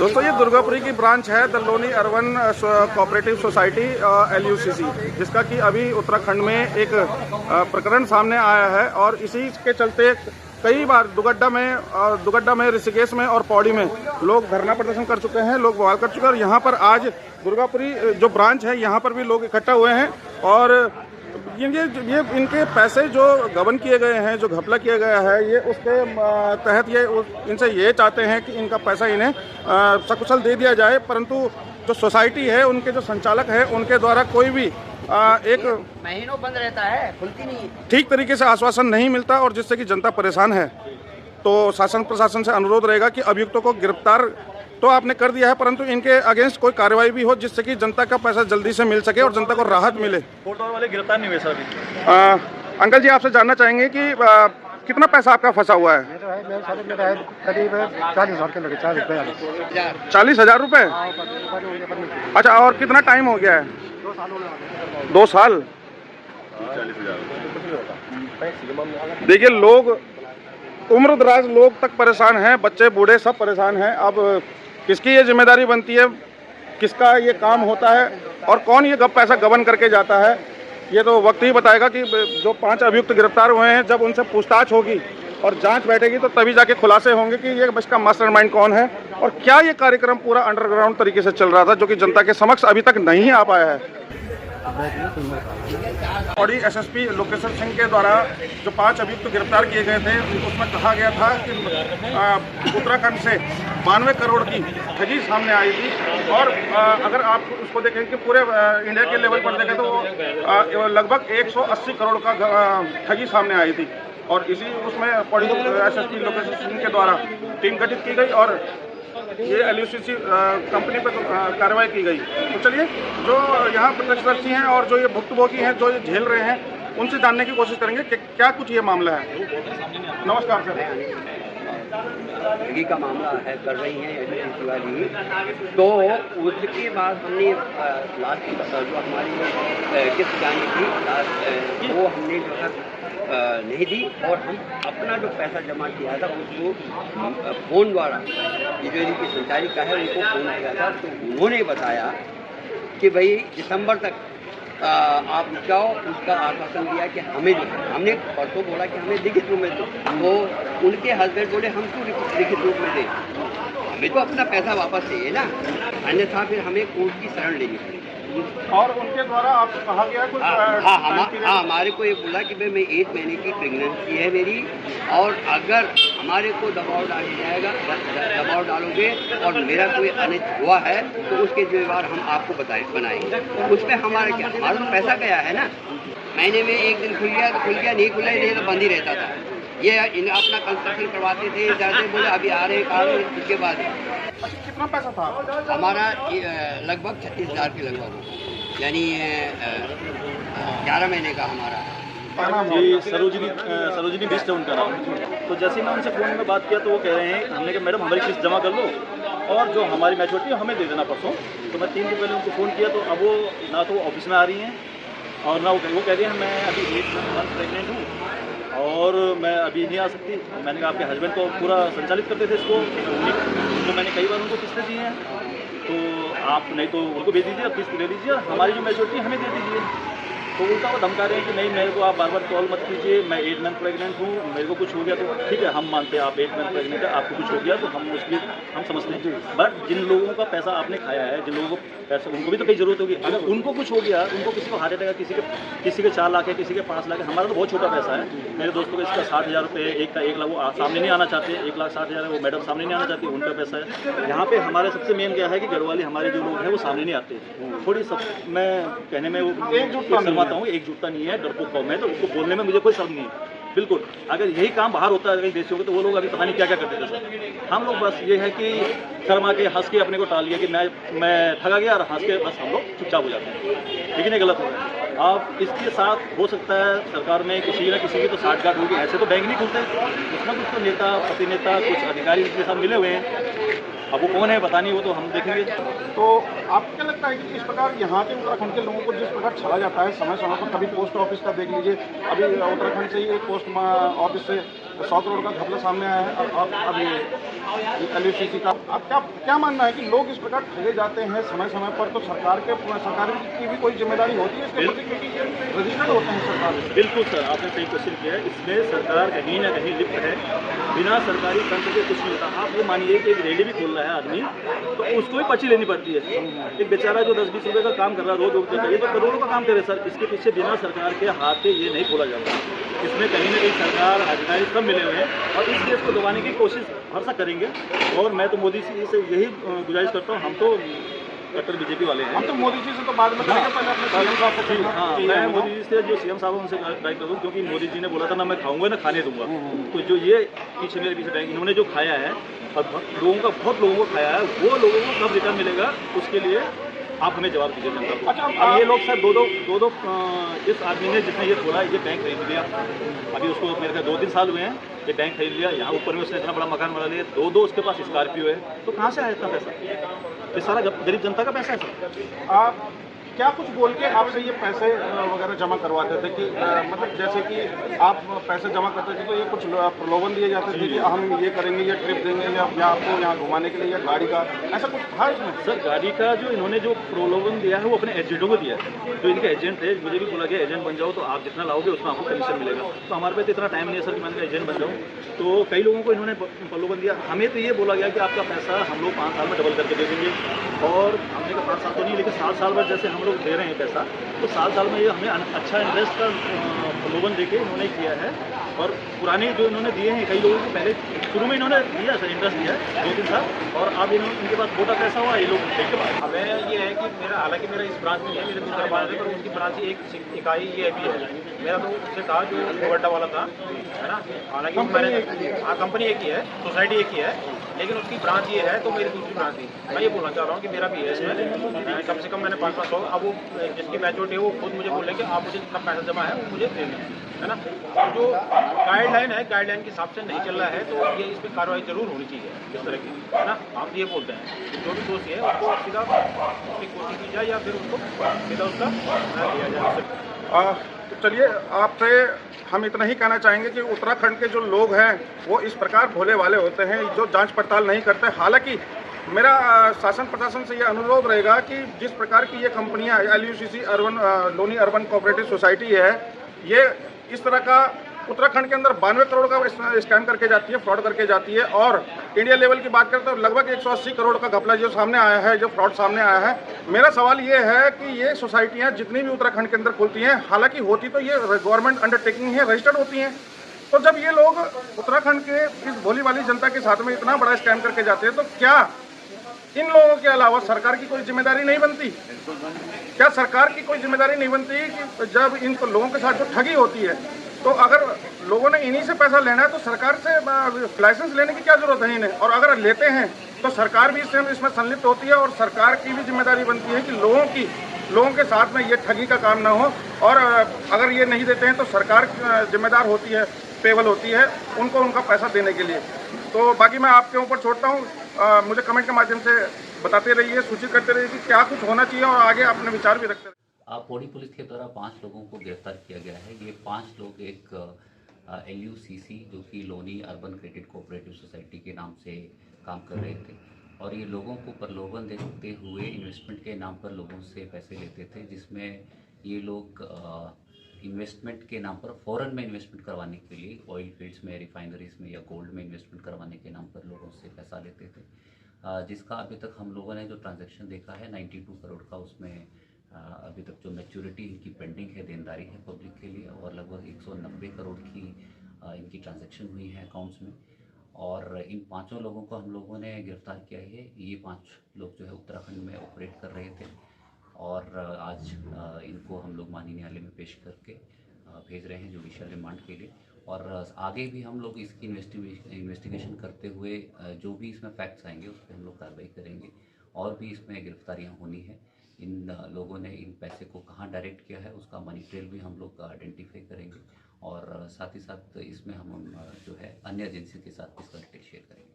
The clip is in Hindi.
दोस्तों ये दुर्गापुरी की ब्रांच है दल्लोनी अर्बन कोऑपरेटिव सोसाइटी LUCC, जिसका कि अभी उत्तराखंड में एक प्रकरण सामने आया है और इसी के चलते कई बार दुगड्डा में ऋषिकेश में और पौड़ी में लोग धरना प्रदर्शन कर चुके हैं, लोग बवाल कर चुके हैं। और यहाँ पर आज दुर्गापुरी जो ब्रांच है यहाँ पर भी लोग इकट्ठा हुए हैं और ये इनके पैसे जो गबन किए गए हैं, जो घपला किया गया है, ये उसके तहत ये इनसे ये चाहते हैं कि इनका पैसा इन्हें सकुशल दे दिया जाए। परंतु जो सोसाइटी है, उनके जो संचालक है, उनके द्वारा कोई भी एक महीनों बंद रहता है, खुलती नहीं, ठीक तरीके से आश्वासन नहीं मिलता और जिससे कि जनता परेशान है। तो शासन प्रशासन से अनुरोध रहेगा कि अभियुक्तों को गिरफ्तार तो आपने कर दिया है, परंतु इनके अगेंस्ट कोई कार्रवाई भी हो जिससे कि जनता का पैसा जल्दी से मिल सके और जनता को राहत मिले। फोटो वाले गिरफ्तार नहीं हुए सर अभी। अंकल जी, आपसे जानना चाहेंगे कि कितना पैसा आपका फंसा हुआ है? मेरा है करीब 40,000 के लगे, 40,000 रुपये। अच्छा, और कितना टाइम हो गया है? 2 साल। देखिए, लोग उम्रदराज लोग तक परेशान हैं, बच्चे बूढ़े सब परेशान हैं। अब किसकी ये जिम्मेदारी बनती है, किसका ये काम होता है और कौन ये पैसा गबन करके जाता है, ये तो वक्त ही बताएगा। कि जो 5 अभियुक्त गिरफ्तार हुए हैं, जब उनसे पूछताछ होगी और जांच बैठेगी तो तभी जाके खुलासे होंगे कि ये इसका मास्टरमाइंड कौन है और क्या ये कार्यक्रम पूरा अंडरग्राउंड तरीके से चल रहा था, जो कि जनता के समक्ष अभी तक नहीं आ पाया है। पौड़ी SSP लोकेश्वर सिंह के द्वारा जो 5 अभियुक्त गिरफ्तार किए गए थे, उसमें कहा गया था कि उत्तराखंड से 92 करोड़ की ठगी सामने आई थी। और अगर आप उसको देखें कि पूरे इंडिया के लेवल पर देखें तो लगभग 180 करोड़ का ठगी सामने आई थी। और इसी उसमें पौड़ी SSP लोकेश्वर सिंह के द्वारा टीम गठित की गई और ये LUCC कंपनी पर कार्रवाई की गई। तो चलिए, जो यहाँ प्रत्यक्षदर्शी हैं और जो ये भुक्तभोगी हैं, जो ये झेल रहे हैं, उनसे जानने की कोशिश करेंगे कि क्या कुछ ये मामला है। नमस्कार सर। ठगी का मामला है, कर रही हैं LUCC वाली। तो उसके बाद हमने लास्ट जो हमारी किस्त जानी थी वो हमने जो है नहीं दी और हम अपना जो पैसा जमा किया था उसको फ़ोन द्वारा, ये जो इनकी संचालिका है उनको फ़ोन किया था। तो उन्होंने बताया कि भाई दिसंबर तक आप जाओ। उसका आश्वासन दिया कि हमें हमने परसों बोला कि हमें लिखित रूप में दो, तो उनके हस्बैंड बोले हम क्यों लिखित रूप में दें, हमें तो अपना पैसा वापस चाहिए ना, अन्यथा फिर हमें कोर्ट की शरण लेनी पड़ेगी। और उनके द्वारा आपको कहा गया कुछ? हाँ, हमारे को ये बोला कि भाई मैं 1 महीने की प्रेगनेंसी है मेरी, और अगर हमारे को दबाव दबाव डालोगे और मेरा कोई अनित हुआ है तो उसके जिम्मेवार हम आपको बनाएंगे। उसमें हमारा क्या, हमारा तो पैसा गया है ना। महीने में 1 दिन खुल गया, नहीं खुला नहीं तो बंद ही रहता था। ये अपना कंस्ट्रक्शन करवाते थे, जाते बोले अभी आ रहे काम, उसके बाद। कितना पैसा था हमारा? लगभग 36,000 के लगभग, यानी 11 महीने का हमारा। जी, सरोजिनी बिस्ट है उनका नाम। तो जैसे मैं उनसे फ़ोन में बात किया तो वो कह रहे हैं, हमने कहा मैडम हमारी किस्त जमा कर लो और जो हमारी मैच्योरिटी है हमें दे देना परसों। तो मैं 3 दिन पहले उनको फ़ोन किया तो अब वो ना तो ऑफिस में आ रही हैं और ना वो कह रही हैं मैं अभी 8 मंथ प्रेगनेंट हूँ और मैं अभी नहीं आ सकती। मैंने कहा आपके हस्बैंड तो पूरा संचालित करते थे इसको, तो मैंने कई बार उनको किस्तें दी हैं, तो आप नहीं तो उनको भेज दीजिए, किस्त ले लीजिए, हमारी जो मैच्योरिटी हमें दे दीजिए। तो उल्टा वो धमका रहे हैं कि नहीं मेरे को आप बार बार कॉल मत कीजिए, मैं 8 मंथ प्रेग्नेंट हूँ, मेरे को कुछ हो गया तो ठीक है हम मानते हैं आप 8 मंथ प्रेग्नेंट है, आपको कुछ हो गया तो हम उसकी हम समझते हैं। बट जिन लोगों का पैसा आपने खाया है, जिन लोगों को पैसा, उनको भी तो कई ज़रूरत होगी। अगर उनको कुछ हो गया, उनको किसी को हार्ट अटैक है, किसी के 4 लाख है, किसी के 5 लाख है, हमारा तो बहुत छोटा पैसा है। मेरे दोस्तों को इसका 60,000 रुपये, एक का 1 लाख, वो सामने नहीं आना चाहते, 1,60,000 है वो मैडम सामने नहीं आना चाहती, उनका पैसा है। यहाँ पे हमारे सबसे मेन क्या है कि गढ़वाली हमारे जो लोग हैं वो सामने नहीं आते। थोड़ी सब मैं कहने में वो शर्माता हूँ, एकजुटता नहीं है, डरपोक कौम है, तो उसको बोलने में मुझे कोई शर्म नहीं है बिल्कुल। अगर यही काम बाहर होता है कई देशों के तो वो लोग अभी पता नहीं क्या क्या करते थे सर। हम लोग बस ये है कि शर्मा के हंस के अपने को टाल लिया कि मैं ठगा गया और हंस के बस हम लोग चुपचाप हो जाते हैं, लेकिन ये गलत हो रहा है। अब इसके साथ हो सकता है सरकार में किसी न किसी की तो साठगांठ होगी, ऐसे तो बैंक नहीं खुलते, कुछ ना कुछ तो नेता प्रतिनेता कुछ अधिकारी इसके साथ मिले हुए हैं। अब वो कौन है पता नहीं, वो तो हम देखेंगे। तो आपको क्या लगता है कि इस प्रकार यहाँ के उत्तराखंड के लोगों को जिस प्रकार छला जाता है समय समय पर, कभी पोस्ट ऑफिस का देख लीजिए, अभी उत्तराखंड से ही एक पोस्ट ऑफिस से 100 करोड़ का घपला सामने आया है, और अब ये LUCC का, आप क्या मानना है कि लोग इस प्रकार ठगे जाते हैं समय समय पर, तो सरकार की भी कोई जिम्मेदारी होती है इसके प्रति, क्योंकि ये रजिस्टर्ड होते हैं सरकार में? बिल्कुल सर, आपने सही क्वेश्चन किया है। इसमें सरकार कहीं ना कहीं लिप्त है, बिना सरकारी तंत्र के कुछ नहीं होता। आप ये मानिए कि एक रेडी भी खोल रहा है आदमी, तो उसको भी पर्ची लेनी पड़ती है। एक बेचारा जो 10-20 रुपये का काम कर रहा है रोज उठते ये तो करोड़ों का काम करे सर, इसके पीछे बिना सरकार के हाथ के ये नहीं खोला जाता। इसमें कहीं ना कहीं सरकार अधिकारी सब मिले हुए हैं और इस केस को दबाने की कोशिश भरसा करेंगे। और मैं तो मोदी जी से यही गुजारिश करता हूँ, हम तो कट्टर बीजेपी वाले हैं। हम तो मोदी जी से तो बाद में करेंगे, पहले अपने CM साहब को। हाँ, मैं मोदी जी से जो CM साहब उनसे गाइड करूँ, क्योंकि मोदी जी ने बोला था ना मैं खाऊंगा ना खाने दूंगा। तो जो ये मेरे पीछे बैंक इन्होंने जो खाया है और बहुत लोगों को खाया है, वो लोगों को कब रिटर्न मिलेगा उसके लिए आप हमें जवाब दीजिए जनता को। अच्छा, अब ये लोग सर दो इस आदमी ने जिसने ये खोला ये बैंक खरीद लिया, अभी उसको मेरे ख्याल 2-3 साल हुए हैं, ये बैंक खरीद लिया, यहाँ ऊपर में उसने इतना बड़ा मकान बना लिया, दो उसके पास स्कॉर्पियो है, तो कहाँ से आया इतना पैसा? ये सारा गरीब जनता का पैसा है सर। आप क्या कुछ बोल के आपसे ये पैसे वगैरह जमा करवाते थे कि मतलब जैसे कि आप पैसे जमा करते थे तो ये कुछ प्रलोभन दिए जाते थे कि हम ये करेंगे, ये ट्रिप देंगे या आपको यहाँ घुमाने के लिए या गाड़ी का, ऐसा कुछ था इसमें? सर गाड़ी का जो इन्होंने जो प्रलोभन दिया है वो अपने एजेंटों को दिया है, जो इनके एजेंट थे। मुझे भी बोला गया एजेंट बन जाओ तो आप जितना लाओगे उसमें आपको कमीशन मिलेगा। तो हमारे पास तो इतना टाइम नहीं है सर कि मैंने कहा एजेंट बन जाऊँ, तो कई लोगों को इन्होंने प्रलोभन दिया। हमें तो ये बोला गया कि आपका पैसा हम लोग 5 साल में डबल करके दे देंगे, और हमने कहा 5 साल तो नहीं, लेकिन 7 साल बाद जैसे हम लोग दे रहे हैं पैसा, तो 7 साल में ये हमें अच्छा इंटरेस्ट का प्रलोभन देके इन्होंने किया है। और पुराने जो इन्होंने दिए हैं कई लोगों को पहले शुरू में इन्होंने दिया सर, इंटरेस्ट दिया है 2-3 साल, और अब इनके पास मोटा पैसा हुआ ये लोग देख के बाद। हमें ये है कि मेरा, हालांकि मेरा इस ब्रांच में नहीं है, मेरे दूसरा ब्रांच है, पर उनकी ब्रांच एक इकाई ये भी है। मेरा तो उससे था जो गोवर्डा वाला था, है ना, हालांकि मैंने कंपनी एक ही है, सोसाइटी एक ही है, लेकिन उसकी ब्रांच ये है तो मेरी दूसरी ब्रांच थी। मैं ये बोलना चाह रहा हूँ कि मेरा भी है इसमें, कम से कम मैंने 500 अब वो जिसकी मैच्योरिटी है वो खुद मुझे बोले कि आप मुझे जितना पैसा जमा है वो मुझे दे दें, है ना। तो जो गाइडलाइन है, गाइडलाइन के हिसाब से नहीं चल रहा है तो ये इस पर कार्रवाई जरूर होनी चाहिए इस तरह की, है ना। हम ये बोलते हैं जो भी दोषी है उसको सीधा उसकी कोशिश की जाए या फिर उसको सीधा उसका दिया जाए। तो चलिए, आपसे हम इतना ही कहना चाहेंगे कि उत्तराखंड के जो लोग हैं वो इस प्रकार भोले वाले होते हैं जो जांच पड़ताल नहीं करते। हालांकि मेरा शासन प्रशासन से ये अनुरोध रहेगा कि जिस प्रकार की ये कंपनियां LUCC Loni urban cooperative society है, ये इस तरह का उत्तराखंड के अंदर 92 करोड़ का स्कैम करके जाती है, फ्रॉड करके जाती है, और इंडिया लेवल की बात करें तो लगभग 180 करोड़ का घपला जो सामने आया है, जो फ्रॉड सामने आया है। मेरा सवाल ये है कि ये सोसाइटियां जितनी भी उत्तराखंड के अंदर खुलती हैं, हालांकि होती तो ये गवर्नमेंट अंडरटेकिंग है, रजिस्टर्ड होती हैं, तो जब ये लोग उत्तराखंड के इस भोली वाली जनता के साथ में इतना बड़ा स्कैम करके जाते हैं, तो क्या इन लोगों के अलावा सरकार की कोई जिम्मेदारी नहीं बनती? क्या सरकार की कोई जिम्मेदारी नहीं बनती कि जब इन लोगों के साथ जो ठगी होती है, तो अगर लोगों ने इन्हीं से पैसा लेना है तो सरकार से लाइसेंस लेने की क्या जरूरत है इन्हें, और अगर लेते हैं तो सरकार भी इसमें संलिप्त होती है, और सरकार की भी जिम्मेदारी बनती है कि लोगों के साथ में ये ठगी का काम ना हो, और अगर ये नहीं देते हैं तो सरकार जिम्मेदार होती है, पेबल होती है उनको उनका पैसा देने के लिए। तो बाकी मैं आपके ऊपर छोड़ता हूँ, मुझे कमेंट के माध्यम से बताते रहिए, सूचित करते रहिए कि क्या कुछ होना चाहिए, और आगे अपने विचार भी रखते रहिए। पौड़ी पुलिस के द्वारा 5 लोगों को गिरफ्तार किया गया है। ये 5 लोग एक LUCC जो कि Loni urban credit cooperative society के नाम से काम कर रहे थे, और ये लोगों को प्रलोभन देते हुए इन्वेस्टमेंट के नाम पर लोगों से पैसे लेते थे, जिसमें ये लोग इन्वेस्टमेंट के नाम पर फॉरेन में इन्वेस्टमेंट करवाने के लिए ऑयल फील्ड्स में, रिफाइनरीज में या गोल्ड में इन्वेस्टमेंट करवाने के नाम पर लोगों से पैसा लेते थे, जिसका अभी तक हम लोगों ने जो ट्रांजैक्शन देखा है 92 करोड़ का, उसमें अभी तक जो मैच्योरिटी इनकी पेंडिंग है, देनदारी है पब्लिक के लिए, और लगभग 190 करोड़ की इनकी ट्रांजैक्शन हुई है अकाउंट्स में। और इन 5 लोगों को हम लोगों ने गिरफ्तार किया है। ये 5 लोग जो है उत्तराखंड में ऑपरेट कर रहे थे, और आज इनको हम लोग माननीय न्यायालय में पेश करके भेज रहे हैं जुडिशियल रिमांड के लिए। और आगे भी हम लोग इसकी इन्वेस्टिगेशन करते हुए जो भी इसमें फैक्ट्स आएंगे उस पर हम लोग कार्रवाई करेंगे, और भी इसमें गिरफ्तारियाँ होनी है। इन लोगों ने इन पैसे को कहाँ डायरेक्ट किया है उसका मनी ट्रेल भी हम लोग आइडेंटिफाई करेंगे और साथ ही साथ इसमें हम जो है अन्य एजेंसी के साथ इसका डिटेल शेयर करेंगे।